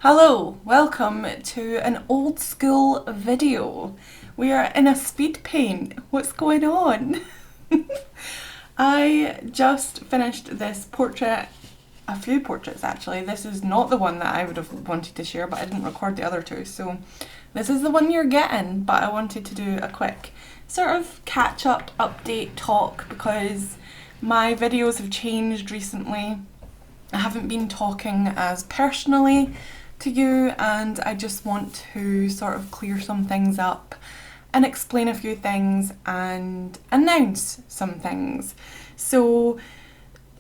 Hello, welcome to an old school video. We are in a speed paint. What's going on? I just finished this portrait, a few portraits actually. This is not the one that I would have wanted to share, but I didn't record the other two, so this is the one you're getting, but I wanted to do a quick sort of catch-up, update, talk, because my videos have changed recently. I haven't been talking as personally to you, and I just want to sort of clear some things up and explain a few things and announce some things. So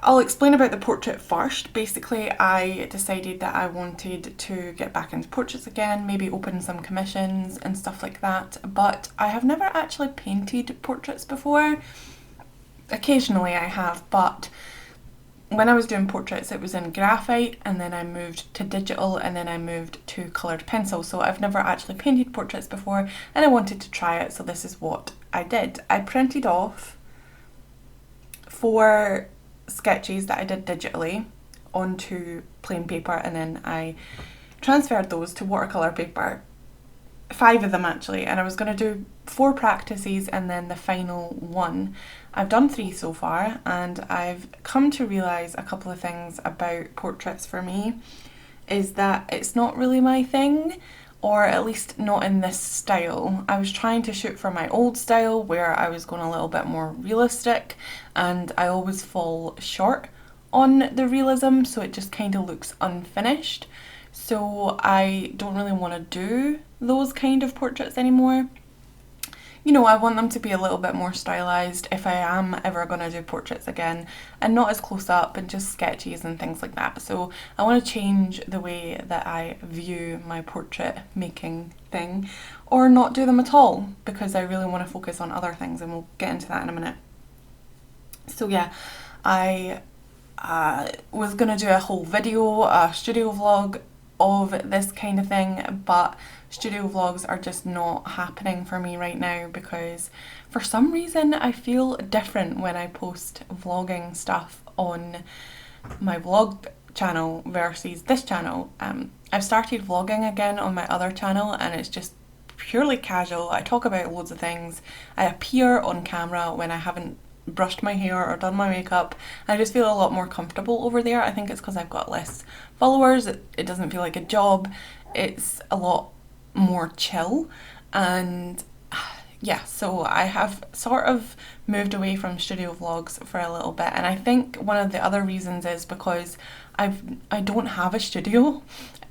I'll explain about the portrait first. Basically, I decided that I wanted to get back into portraits again, maybe open some commissions and stuff like that, but I have never actually painted portraits before. Occasionally I have, but when I was doing portraits it was in graphite, and then I moved to digital, and then I moved to coloured pencil, so I've never actually painted portraits before and I wanted to try it, so this is what I did. I printed off 4 sketches that I did digitally onto plain paper, and then I transferred those to watercolour paper, 5 of them actually, and I was going to do 4 practices and then the final one. I've done 3 so far, and I've come to realise a couple of things about portraits for me, is that it's not really my thing, or at least not in this style. I was trying to shoot for my old style where I was going a little bit more realistic, and I always fall short on the realism, so it just kind of looks unfinished. So I don't really want to do those kind of portraits anymore. You know, I want them to be a little bit more stylised if I am ever going to do portraits again, and not as close up and just sketches and things like that. So I want to change the way that I view my portrait making thing, or not do them at all, because I really want to focus on other things, and we'll get into that in a minute. So yeah, I was going to do a whole video, a studio vlog of this kind of thing, but studio vlogs are just not happening for me right now, because for some reason I feel different when I post vlogging stuff on my vlog channel versus this channel. I've started vlogging again on my other channel, and it's just purely casual. I talk about loads of things. I appear on camera when I haven't brushed my hair or done my makeup. I just feel a lot more comfortable over there. I think it's because I've got less followers. It doesn't feel like a job. It's a lot more chill, and yeah, so I have sort of moved away from studio vlogs for a little bit, and I think one of the other reasons is because I don't have a studio.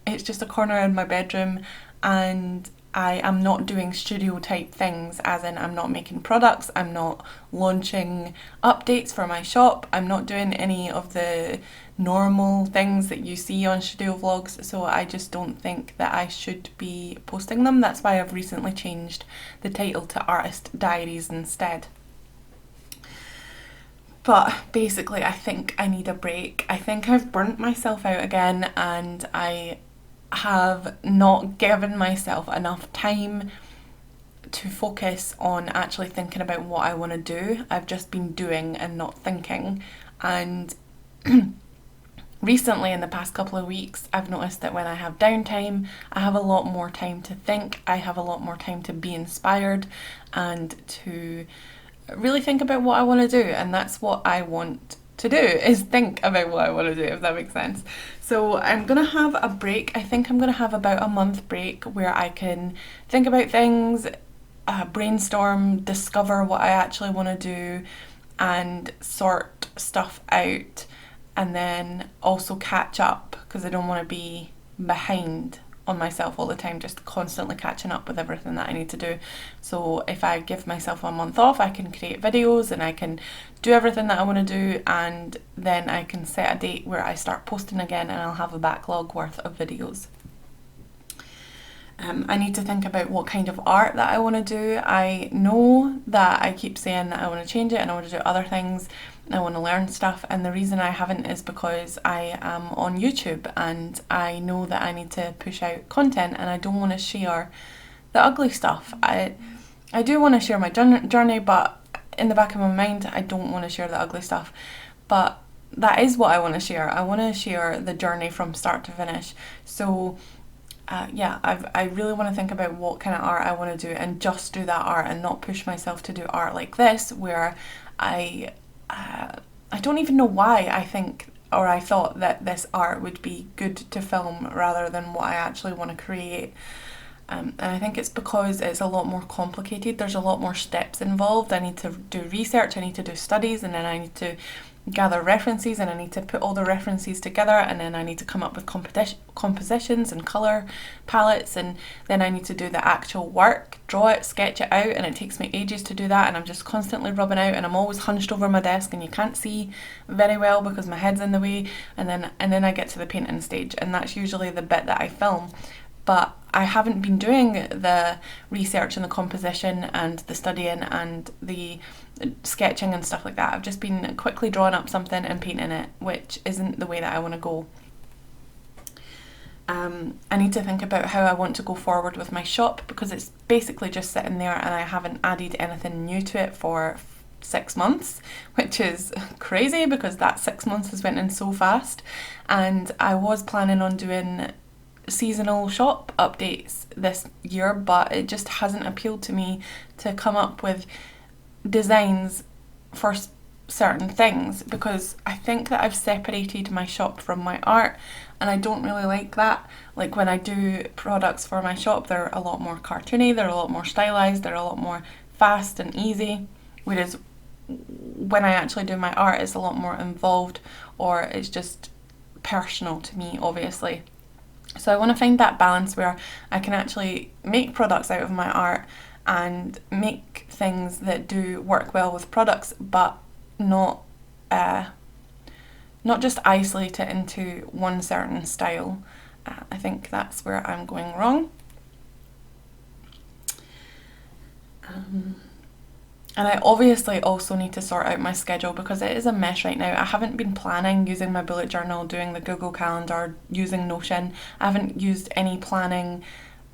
It's just a corner in my bedroom, and I am not doing studio type things, as in I'm not making products, I'm not launching updates for my shop, I'm not doing any of the normal things that you see on studio vlogs, so I just don't think that I should be posting them. That's why I've recently changed the title to Artist Diaries instead. But basically I think I need a break. I think I've burnt myself out again, and I have not given myself enough time to focus on actually thinking about what I want to do. I've just been doing and not thinking, and recently in the past couple of weeks I've noticed that when I have downtime I have a lot more time to think, I have a lot more time to be inspired and to really think about what I want to do, and that's what I want to do, is think about what I want to do, if that makes sense. So I'm gonna have a break. I think I'm gonna have about a month break where I can think about things, brainstorm, discover what I actually want to do, and sort stuff out, and then also catch up, because I don't want to be behind on myself all the time, just constantly catching up with everything that I need to do. So if I give myself a month off, I can create videos and I can do everything that I want to do, and then I can set a date where I start posting again, and I'll have a backlog worth of videos. I need to think about what kind of art that I want to do. I know that I keep saying that I want to change it and I want to do other things, I want to learn stuff, and the reason I haven't is because I am on YouTube, and I know that I need to push out content, and I don't want to share the ugly stuff. I do want to share my journey, but in the back of my mind I don't want to share the ugly stuff. But that is what I want to share. I want to share the journey from start to finish. So yeah, I really want to think about what kind of art I want to do and just do that art and not push myself to do art like this, where I don't even know why I think or I thought that this art would be good to film rather than what I actually want to create. And I think it's because it's a lot more complicated. There's a lot more steps involved. I need to do research, I need to do studies, and then I need to gather references, and I need to put all the references together, and then I need to come up with compositions and colour palettes, and then I need to do the actual work, draw it, sketch it out, and it takes me ages to do that, and I'm just constantly rubbing out, and I'm always hunched over my desk and you can't see very well because my head's in the way, and then I get to the painting stage, and that's usually the bit that I film. But I haven't been doing the research and the composition and the studying and the sketching and stuff like that. I've just been quickly drawing up something and painting it, which isn't the way that I want to go. I need to think about how I want to go forward with my shop, because it's basically just sitting there and I haven't added anything new to it for 6 months, which is crazy because that 6 months has went in so fast. And I was planning on doing seasonal shop updates this year, but it just hasn't appealed to me to come up with designs for certain things, because I think that I've separated my shop from my art, and I don't really like that. Like when I do products for my shop, they're a lot more cartoony, they're a lot more stylized, they're a lot more fast and easy, whereas when I actually do my art, it's a lot more involved, or it's just personal to me, obviously. So I want to find that balance where I can actually make products out of my art and make things that do work well with products, but not just isolate it into one certain style. I think that's where I'm going wrong. And I obviously also need to sort out my schedule, because it is a mess right now. I haven't been planning using my bullet journal, doing the Google Calendar, using Notion. I haven't used any planning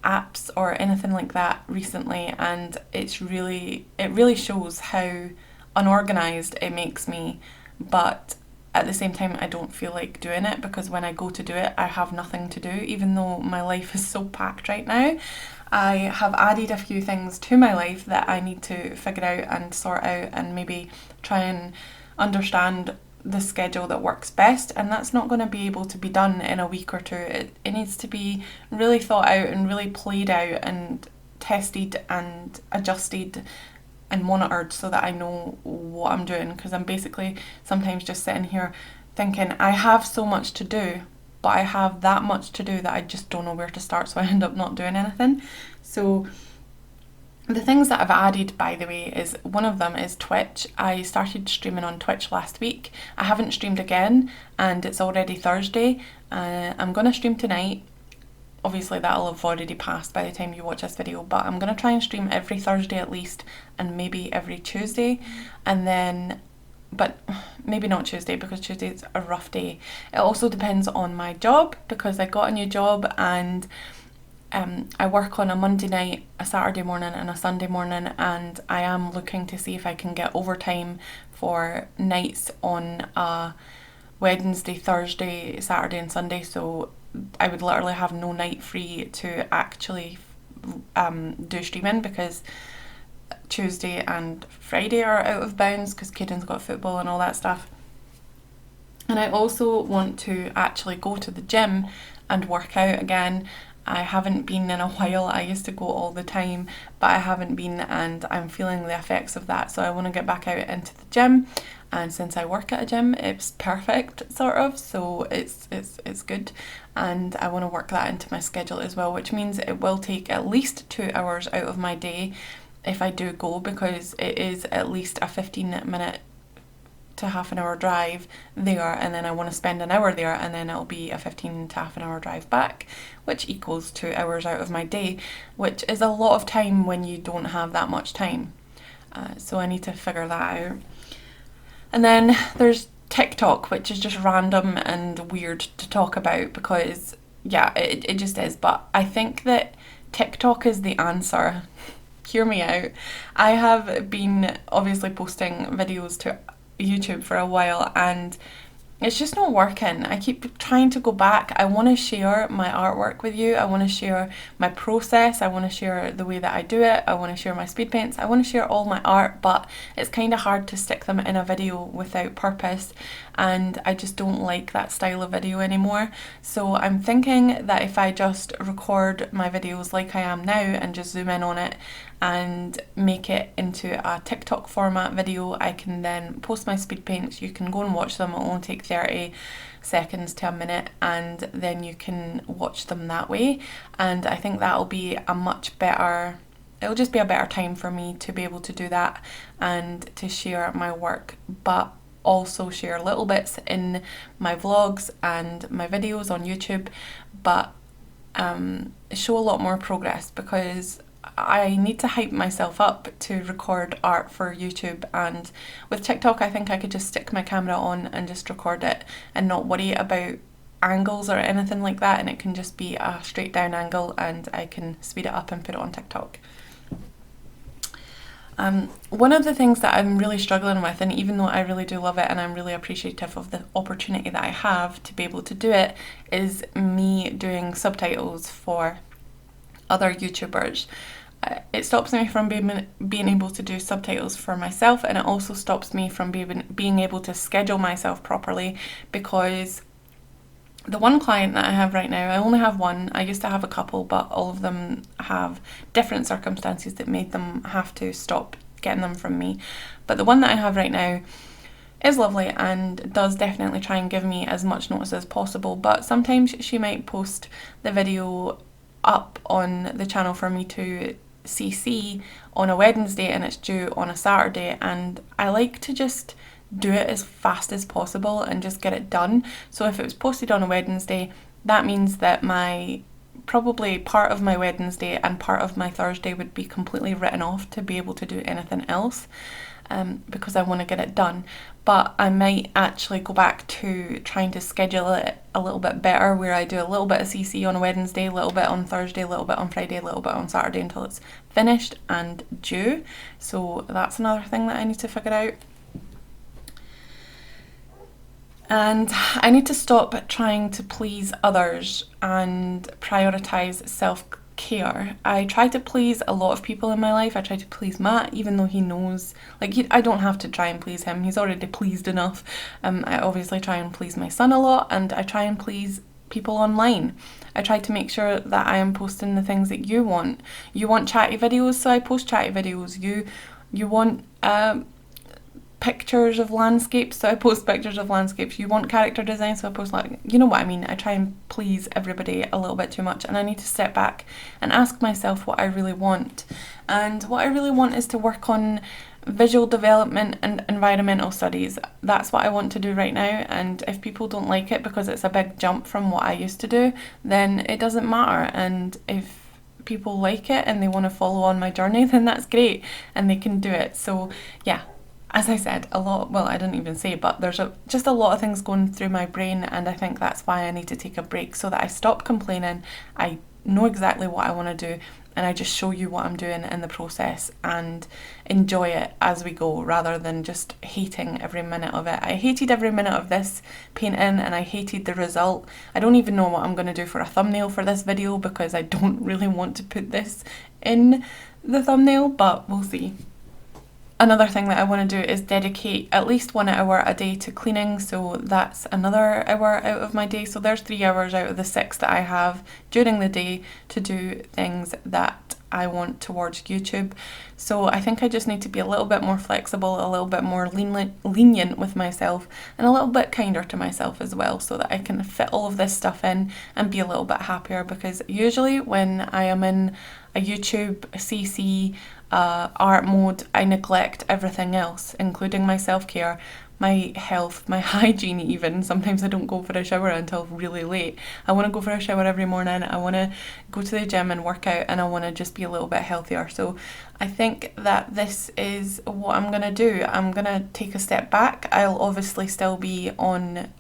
apps or anything like that recently, and it really shows how unorganised it makes me. But at the same time, I don't feel like doing it, because when I go to do it, I have nothing to do, even though my life is so packed right now. I have added a few things to my life that I need to figure out and sort out, and maybe try and understand the schedule that works best, and that's not going to be able to be done in a week or two. It needs to be really thought out and really played out and tested and adjusted and monitored, so that I know what I'm doing, because I'm basically sometimes just sitting here thinking I have so much to do, but I have that much to do that I just don't know where to start, so I end up not doing anything. So the things that I've added, by the way, is one of them is Twitch. I started streaming on Twitch last week. I haven't streamed again, and it's already Thursday. I'm going to stream tonight. Obviously that'll have already passed by the time you watch this video, but I'm going to try and stream every Thursday at least, and maybe every Tuesday, and then but maybe not Tuesday, because Tuesday's a rough day. It also depends on my job, because I got a new job, and I work on a Monday night, a Saturday morning and a Sunday morning, and I am looking to see if I can get overtime for nights on a Wednesday, Thursday, Saturday and Sunday, so I would literally have no night free to actually do streaming, because Tuesday and Friday are out of bounds because Caden's got football and all that stuff. And I also want to actually go to the gym and work out again. I haven't been in a while. I used to go all the time, but I haven't been, and I'm feeling the effects of that. So I want to get back out into the gym, and since I work at a gym, it's perfect, sort of, so it's good, and I want to work that into my schedule as well, which means it will take at least 2 hours out of my day if I do go, because it is at least a 15-minute to half an hour drive there, and then I want to spend an hour there, and then it'll be a 15 to half an hour drive back, which equals 2 hours out of my day, which is a lot of time when you don't have that much time. So I need to figure that out. And then there's TikTok, which is just random and weird to talk about, because yeah, it just is, but I think that TikTok is the answer. Hear me out. I have been obviously posting videos to YouTube for a while, and it's just not working. I keep trying to go back. I want to share my artwork with you. I want to share my process. I want to share the way that I do it. I want to share my speed paints. I want to share all my art, but it's kind of hard to stick them in a video without purpose, and I just don't like that style of video anymore. So I'm thinking that if I just record my videos like I am now and just zoom in on it and make it into a TikTok format video, I can then post my speed paints. You can go and watch them. It'll only take 30 seconds to a minute, and then you can watch them that way. And I think that'll be a much better, it'll just be a better time for me to be able to do that and to share my work, but also share little bits in my vlogs and my videos on YouTube, but show a lot more progress, because I need to hype myself up to record art for YouTube. And with TikTok, I think I could just stick my camera on and just record it and not worry about angles or anything like that, and it can just be a straight down angle and I can speed it up and put it on TikTok. One of the things that I'm really struggling with, and even though I really do love it and I'm really appreciative of the opportunity that I have to be able to do it, is me doing subtitles for other YouTubers. It stops me from being able to do subtitles for myself, and it also stops me from being able to schedule myself properly, because the one client that I have right now, I only have one. I used to have a couple, but all of them have different circumstances that made them have to stop getting them from me. But the one that I have right now is lovely and does definitely try and give me as much notice as possible, but sometimes she might post the video up on the channel for me to CC on a Wednesday and it's due on a Saturday, and I like to just do it as fast as possible and just get it done. So if it was posted on a Wednesday, that means that probably part of my Wednesday and part of my Thursday would be completely written off to be able to do anything else, because I want to get it done. But I might actually go back to trying to schedule it a little bit better, where I do a little bit of CC on a Wednesday, a little bit on Thursday, a little bit on Friday, a little bit on Saturday, until it's finished and due. So that's another thing that I need to figure out. And I need to stop trying to please others and prioritise self-care. I try to please a lot of people in my life. I try to please Matt, even though he knows, I don't have to try and please him. He's already pleased enough. I obviously try and please my son a lot, and I try and please people online. I try to make sure that I am posting the things that you want. You want chatty videos, so I post chatty videos. You want pictures of landscapes, so I post pictures of landscapes. You want character design, so I post, you know what I mean. I try and please everybody a little bit too much, and I need to step back and ask myself what I really want. And what I really want is to work on visual development and environmental studies. That's what I want to do right now, and if people don't like it because it's a big jump from what I used to do, then it doesn't matter. And if people like it and they want to follow on my journey, then that's great and they can do it. So yeah, as I said, I didn't even say, but there's just a lot of things going through my brain, and I think that's why I need to take a break, so that I stop complaining, I know exactly what I want to do, and I just show you what I'm doing in the process and enjoy it as we go, rather than just hating every minute of it. I hated every minute of this painting, and I hated the result. I don't even know what I'm going to do for a thumbnail for this video, because I don't really want to put this in the thumbnail, but we'll see. Another thing that I want to do is dedicate at least 1 hour a day to cleaning, so that's another hour out of my day. So there's 3 hours out of the 6 that I have during the day to do things that I want towards YouTube. So I think I just need to be a little bit more flexible, a little bit more lenient with myself, and a little bit kinder to myself as well, so that I can fit all of this stuff in and be a little bit happier. Because usually when I am in a YouTube CC art mode, I neglect everything else, including my self-care, my health, my hygiene even. Sometimes I don't go for a shower until really late. I want to go for a shower every morning. I want to go to the gym and work out, and I want to just be a little bit healthier. So I think that this is what I'm going to do. I'm going to take a step back. I'll obviously still be on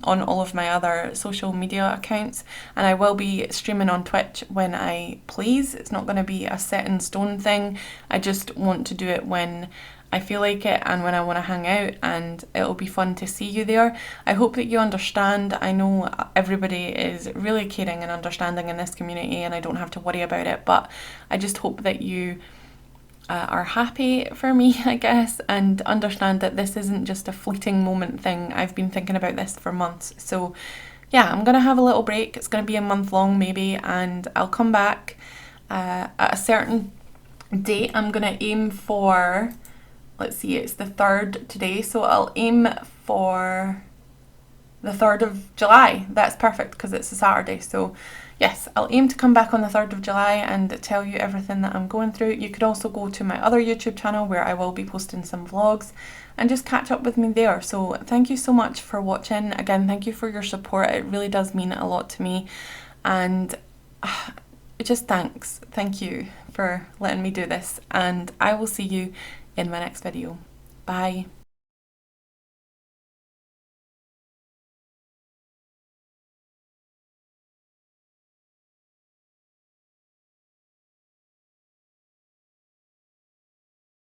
all of my other social media accounts, and I will be streaming on Twitch when I please. It's not going to be a set in stone thing. I just want to do it when I feel like it and when I want to hang out, and it'll be fun to see you there. I hope that you understand. I know everybody is really caring and understanding in this community and I don't have to worry about it, but I just hope that you are happy for me, I guess, and understand that this isn't just a fleeting moment thing. I've been thinking about this for months. So yeah, I'm gonna have a little break. It's gonna be a month long maybe, and I'll come back at a certain date. I'm gonna aim for, let's see, it's the 3rd today, so I'll aim for the 3rd of July. That's perfect because it's a Saturday. So yes, I'll aim to come back on the 3rd of July and tell you everything that I'm going through. You could also go to my other YouTube channel where I will be posting some vlogs and just catch up with me there. So thank you so much for watching. Again, thank you for your support. It really does mean a lot to me, and just thanks. Thank you for letting me do this, and I will see you in my next video. Bye.